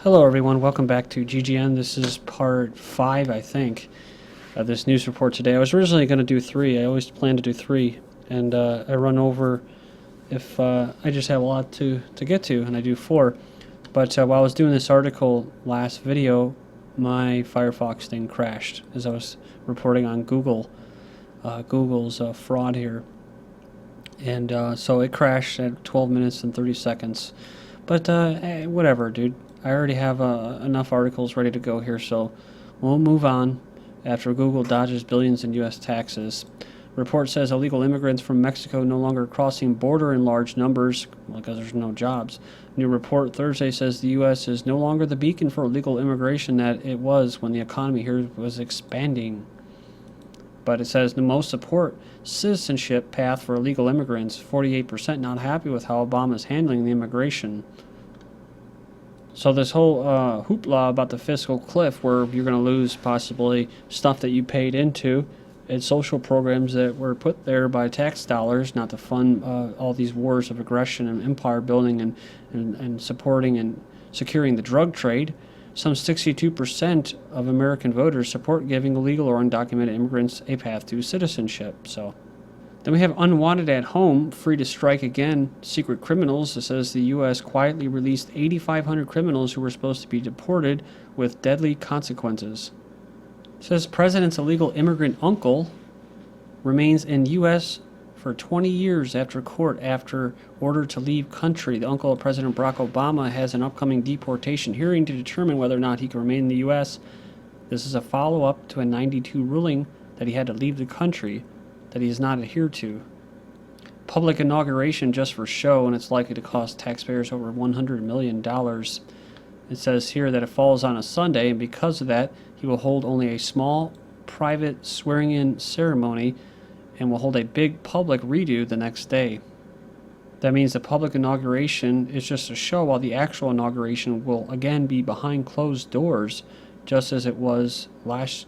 Hello everyone, welcome back to GGN. This is part 5, I think, of this news report today. I was originally going to do 3. I always plan to do 3, and I run over if I just have a lot to get to, and I do 4. But while I was doing this article last video, my Firefox thing crashed as I was reporting on Google's fraud here. And so it crashed at 12 minutes and 30 seconds. But hey, whatever, dude. I already have enough articles ready to go here, so we'll move on after Google dodges billions in U.S. taxes. Report says illegal immigrants from Mexico no longer crossing border in large numbers because there's no jobs. New report Thursday says the U.S. is no longer the beacon for illegal immigration that it was when the economy here was expanding. But it says the most support citizenship path for illegal immigrants, 48% not happy with how Obama is handling the immigration. So this whole hoopla about the fiscal cliff where you're going to lose possibly stuff that you paid into and social programs that were put there by tax dollars, not to fund all these wars of aggression and empire building and supporting and securing the drug trade. Some 62% of American voters support giving illegal or undocumented immigrants a path to citizenship. So then we have unwanted at home, free to strike again, secret criminals. It says the U.S. quietly released 8,500 criminals who were supposed to be deported with deadly consequences. It says president's illegal immigrant uncle remains in U.S. for 20 years after court after order to leave country. The uncle of President Barack Obama has an upcoming deportation hearing to determine whether or not he can remain in the U.S. This is a follow-up to a 92 ruling that he had to leave the country that he has not adhered to. Public inauguration just for show, and it's likely to cost taxpayers over $100 million. It says here that it falls on a Sunday, and because of that, he will hold only a small, private swearing-in ceremony and will hold a big public redo the next day. That means the public inauguration is just a show, while the actual inauguration will again be behind closed doors, just as it was last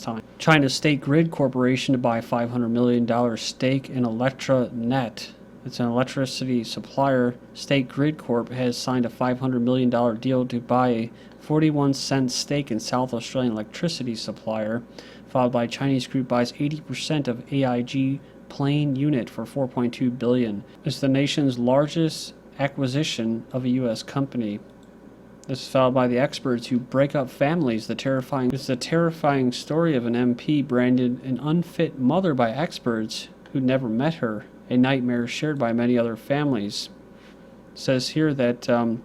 time. China's State Grid Corporation to buy $500 million stake in ElectraNet. It's an electricity supplier. State Grid Corp has signed a $500 million deal to buy a 41-cent stake in South Australian electricity supplier, followed by Chinese group buys 80% of AIG Plain Unit for $4.2 billion. It's the nation's largest acquisition of a U.S. company. This is followed by the experts who break up families. It's the terrifying story of an MP branded an unfit mother by experts who never met her, a nightmare shared by many other families. It says here that a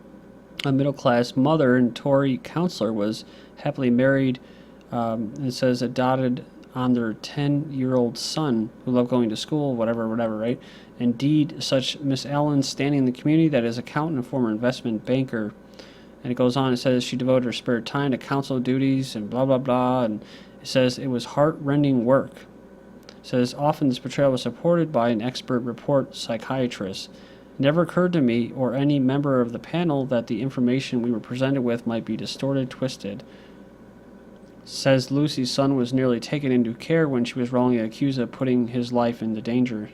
middle-class mother and Tory councillor was happily married, it says adopted on their 10-year-old son who loved going to school, whatever, right? Indeed, such Miss Allen standing in the community that is accountant and former investment banker. And it goes on, it says she devoted her spare time to council duties and blah, blah, blah. And it says it was heart-rending work. It says often this portrayal was supported by an expert report psychiatrist. It never occurred to me or any member of the panel that the information we were presented with might be distorted, twisted. It says Lucy's son was nearly taken into care when she was wrongly accused of putting his life into danger.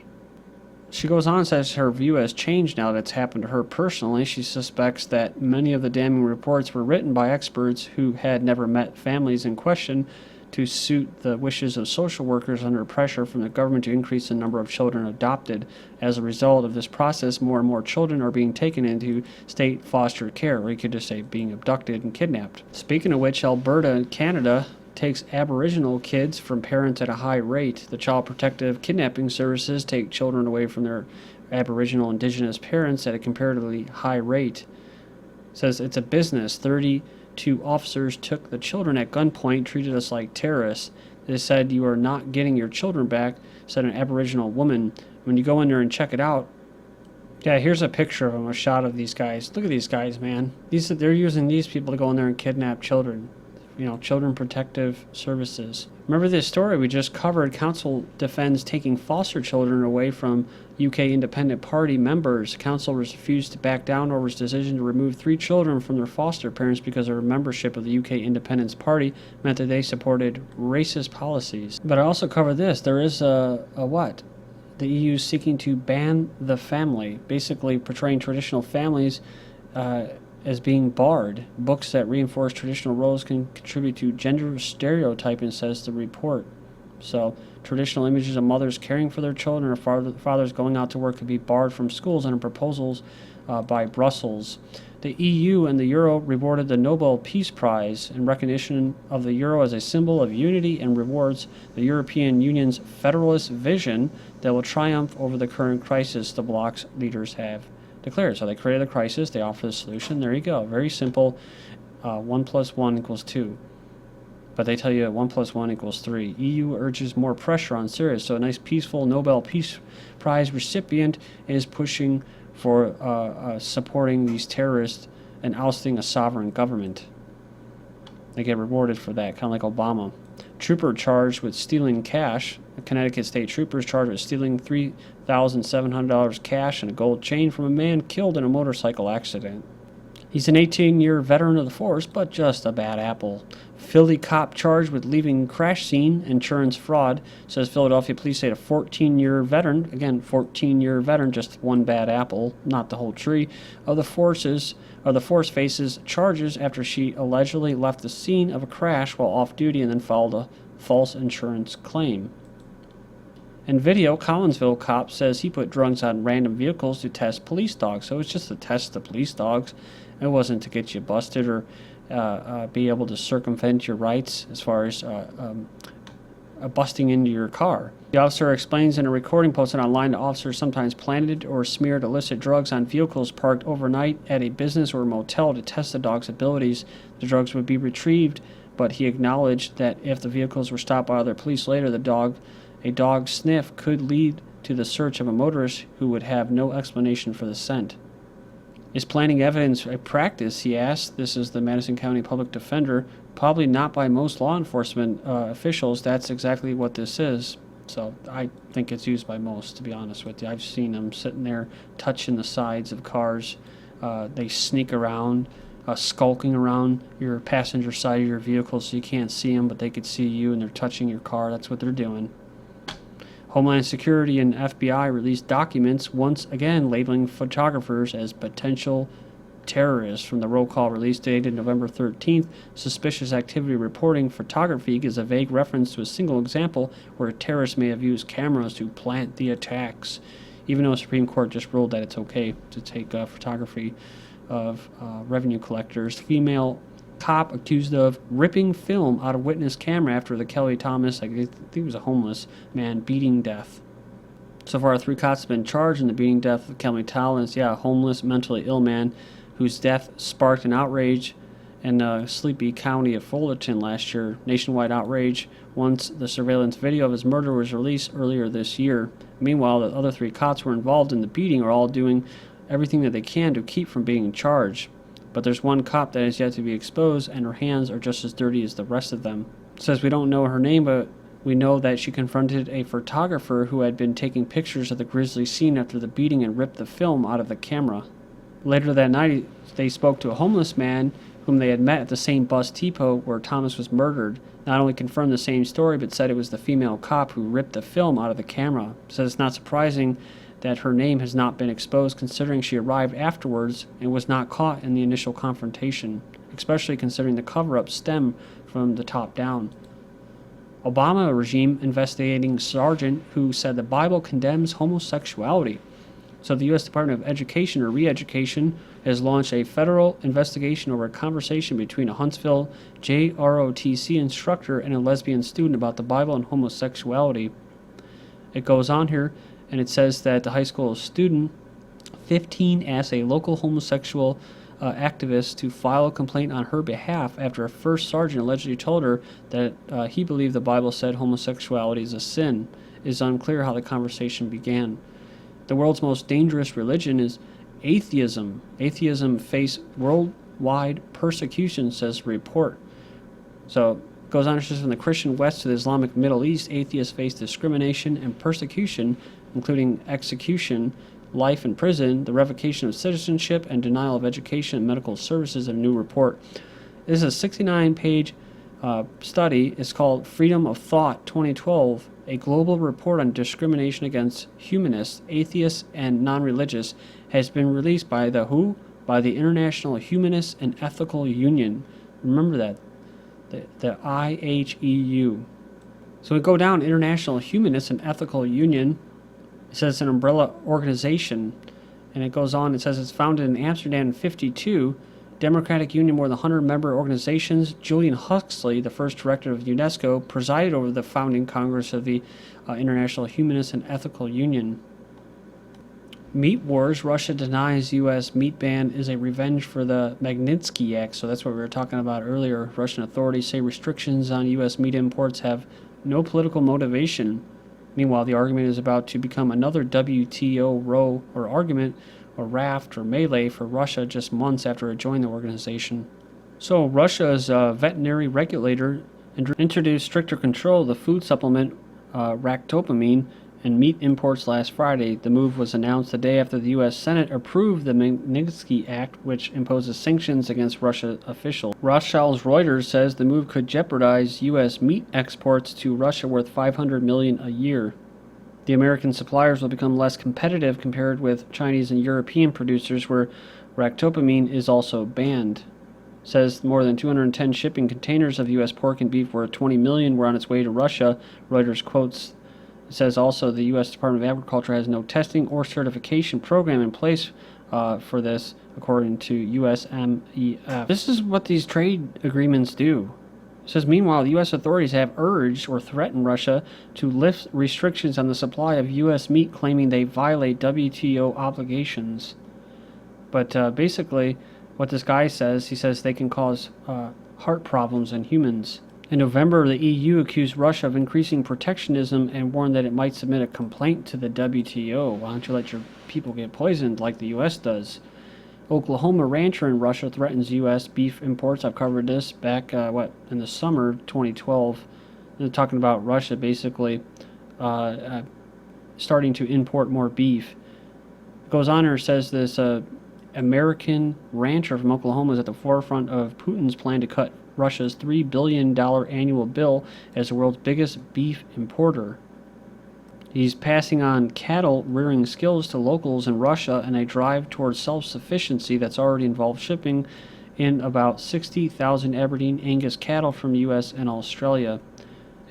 She goes on and says her view has changed now that it's happened to her personally. She suspects that many of the damning reports were written by experts who had never met families in question to suit the wishes of social workers under pressure from the government to increase the number of children adopted. As a result of this process, more and more children are being taken into state foster care, or you could just say being abducted and kidnapped. Speaking of which, Alberta, Canada, takes aboriginal kids from parents at a high rate. The Child Protective Kidnapping Services take children away from their aboriginal indigenous parents at a comparatively high rate. It says it's a business. 32 officers took the children at gunpoint, treated us like terrorists. They said, "You are not getting your children back," said an aboriginal woman. When you go in there and check it out, yeah, here's a picture of them, a shot of these guys. Look at these guys, man. They're using these people to go in there and kidnap children. You know, Children Protective Services. Remember this story we just covered? Council defends taking foster children away from UK Independent Party members. Council refused to back down over its decision to remove 3 children from their foster parents because their membership of the UK Independence Party meant that they supported racist policies. But I also covered this. There is a what? The EU seeking to ban the family, basically portraying traditional families as being barred. Books that reinforce traditional roles can contribute to gender stereotyping, says the report. So, traditional images of mothers caring for their children or fathers going out to work could be barred from schools under proposals by Brussels. The EU and the Euro rewarded the Nobel Peace Prize in recognition of the Euro as a symbol of unity and rewards the European Union's federalist vision that will triumph over the current crisis the bloc's leaders have declared. So they created a crisis, they offer the solution. There you go. Very simple. 1 + 1 = 2. But they tell you 1 + 1 = 3. EU urges more pressure on Syria. So a nice peaceful Nobel Peace Prize recipient is pushing for supporting these terrorists and ousting a sovereign government. They get rewarded for that, kind of like Obama. Trooper charged with stealing cash. Connecticut state troopers charged with stealing $3,700 cash and a gold chain from a man killed in a motorcycle accident. He's an 18-year veteran of the force, but just a bad apple. Philly cop charged with leaving crash scene insurance fraud, says Philadelphia police say a 14-year veteran, again 14-year veteran, just one bad apple, not the whole tree, of the force faces charges after she allegedly left the scene of a crash while off duty and then filed a false insurance claim. In video, Collinsville cop says he put drugs on random vehicles to test police dogs. So it's just to test the police dogs. It wasn't to get you busted or be able to circumvent your rights as far as busting into your car. The officer explains in a recording posted online that officers sometimes planted or smeared illicit drugs on vehicles parked overnight at a business or motel to test the dog's abilities. The drugs would be retrieved, but he acknowledged that if the vehicles were stopped by other police later, a dog sniff could lead to the search of a motorist who would have no explanation for the scent. Is planting evidence a practice, he asked. This is the Madison County Public Defender. Probably not by most law enforcement officials. That's exactly what this is. So I think it's used by most, to be honest with you. I've seen them sitting there touching the sides of cars. They sneak around, skulking around your passenger side of your vehicle so you can't see them, but they could see you and they're touching your car. That's what they're doing. Homeland Security and FBI released documents once again labeling photographers as potential terrorists. From the roll call release dated November 13th, suspicious activity reporting photography gives a vague reference to a single example where a terrorist may have used cameras to plant the attacks, even though the Supreme Court just ruled that it's okay to take photography of revenue collectors. Female cop accused of ripping film out of witness camera after the Kelly Thomas, I think he was a homeless man, beating death. So far, 3 cops have been charged in the beating death of Kelly Thomas. Yeah, a homeless, mentally ill man whose death sparked an outrage in the Sleepy County of Fullerton last year. Nationwide outrage once the surveillance video of his murder was released earlier this year. Meanwhile, the other 3 cops who were involved in the beating are all doing everything that they can to keep from being charged. But there's one cop that is yet to be exposed, and her hands are just as dirty as the rest of them. It says we don't know her name, but we know that she confronted a photographer who had been taking pictures of the grisly scene after the beating and ripped the film out of the camera. Later that night, they spoke to a homeless man whom they had met at the same bus depot where Thomas was murdered. Not only confirmed the same story, but said it was the female cop who ripped the film out of the camera. Says it's not surprising that her name has not been exposed considering she arrived afterwards and was not caught in the initial confrontation, especially considering the cover-up stemmed from the top down. Obama regime investigating sergeant who said the Bible condemns homosexuality. So the U.S. Department of Education or Re-Education has launched a federal investigation over a conversation between a Huntsville JROTC instructor and a lesbian student about the Bible and homosexuality. It goes on here, and it says that the high school student 15 asked a local homosexual activist to file a complaint on her behalf after a first sergeant allegedly told her that he believed the Bible said homosexuality is a sin. It is unclear how the conversation began. The world's most dangerous religion is atheism. Atheism face worldwide persecution, says the report. So it goes on, it says from the Christian West to the Islamic Middle East, atheists face discrimination and persecution, including execution, life in prison, the revocation of citizenship, and denial of education and medical services, a new report. This is a 69-page study. It's called Freedom of Thought 2012, a global report on discrimination against humanists, atheists, and non-religious, has been released by the WHO, by the International Humanist and Ethical Union. Remember that, the IHEU. So we go down, International Humanist and Ethical Union. It says an umbrella organization, and it goes on. It says it's founded in Amsterdam in 1952. Democratic Union, more than 100 member organizations. Julian Huxley, the first director of UNESCO, presided over the founding Congress of the International Humanist and Ethical Union. Meat wars. Russia denies U.S. meat ban is a revenge for the Magnitsky Act. So that's what we were talking about earlier. Russian authorities say restrictions on U.S. meat imports have no political motivation. Meanwhile, the argument is about to become another WTO row or argument or raft or melee for Russia just months after it joined the organization. So Russia's veterinary regulator introduced stricter control of the food supplement ractopamine and meat imports last Friday. The move was announced the day after the U.S. Senate approved the Magnitsky Act, which imposes sanctions against Russia officials. Rothschild's Reuters says the move could jeopardize U.S. meat exports to Russia worth $500 million a year. The American suppliers will become less competitive compared with Chinese and European producers, where ractopamine is also banned. Says more than 210 shipping containers of U.S. pork and beef worth $20 million were on its way to Russia. Reuters quotes. It says also the U.S. Department of Agriculture has no testing or certification program in place for this, according to USMEF. This is what these trade agreements do. It says, meanwhile, the U.S. authorities have urged or threatened Russia to lift restrictions on the supply of U.S. meat, claiming they violate WTO obligations. But basically, what this guy says, he says they can cause heart problems in humans. In November, the EU accused Russia of increasing protectionism and warned that it might submit a complaint to the WTO. Why don't you let your people get poisoned like the U.S. does? Oklahoma rancher in Russia threatens U.S. beef imports. I've covered this back, in the summer 2012. They're talking about Russia basically starting to import more beef. It goes on here, says this American rancher from Oklahoma is at the forefront of Putin's plan to cut Russia's $3 billion annual bill as the world's biggest beef importer. He's passing on cattle rearing skills to locals in Russia in a drive towards self-sufficiency that's already involved shipping in about 60,000 Aberdeen Angus cattle from the U.S. and Australia.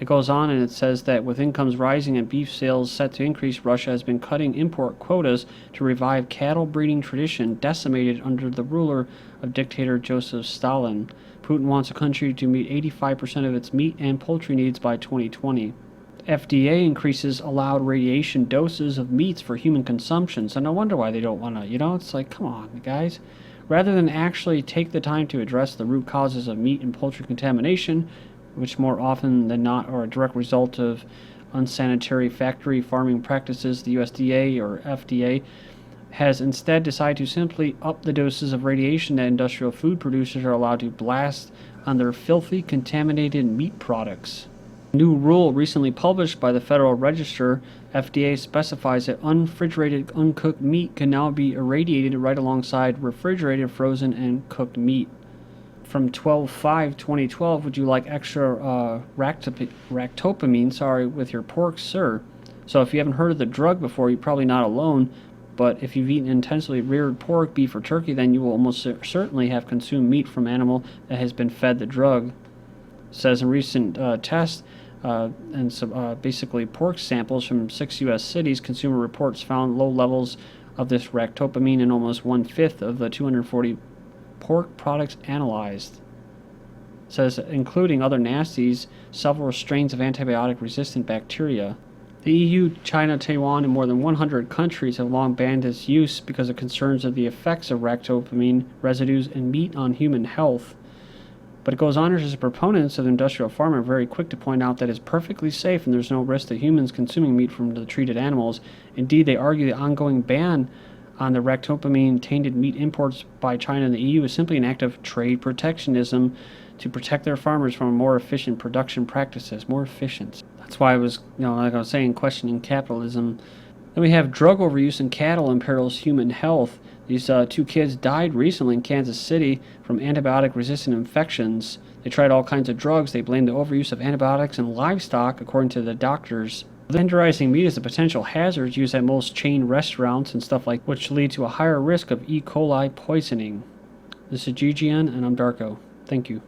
It goes on and it says that with incomes rising and beef sales set to increase, Russia has been cutting import quotas to revive cattle breeding tradition decimated under the ruler of dictator Joseph Stalin. Putin wants a country to meet 85% of its meat and poultry needs by 2020. FDA increases allowed radiation doses of meats for human consumption, so no wonder why they don't want to, it's like, come on, guys. Rather than actually take the time to address the root causes of meat and poultry contamination, which more often than not are a direct result of unsanitary factory farming practices, the USDA or FDA has instead decided to simply up the doses of radiation that industrial food producers are allowed to blast on their filthy, contaminated meat products. A new rule recently published by the Federal Register, FDA specifies that unrefrigerated, uncooked meat can now be irradiated right alongside refrigerated, frozen, and cooked meat. From 12/5/2012, would you like extra ractopamine, with your pork, sir? So if you haven't heard of the drug before, you're probably not alone. But if you've eaten intensely reared pork, beef, or turkey, then you will almost certainly have consumed meat from an animal that has been fed the drug. It says in recent tests and some basically pork samples from 6 U.S. cities, Consumer Reports found low levels of this ractopamine in almost 1/5 of the 240 pork products analyzed. It says including other nasties, several strains of antibiotic-resistant bacteria. The EU, China, Taiwan, and more than 100 countries have long banned its use because of concerns of the effects of ractopamine residues in meat on human health. But it goes on as the proponents of industrial farming are very quick to point out that it's perfectly safe and there's no risk to humans consuming meat from the treated animals. Indeed, they argue the ongoing ban on the ractopamine-tainted meat imports by China and the EU is simply an act of trade protectionism to protect their farmers from more efficient production practices, more efficient. That's why I was, like I was saying, questioning capitalism. Then we have drug overuse in cattle imperils human health. These 2 kids died recently in Kansas City from antibiotic-resistant infections. They tried all kinds of drugs. They blamed the overuse of antibiotics in livestock, according to the doctors. Tenderizing meat is a potential hazard used at most chain restaurants and stuff like, which lead to a higher risk of E. coli poisoning. This is GGN, and I'm Darko. Thank you.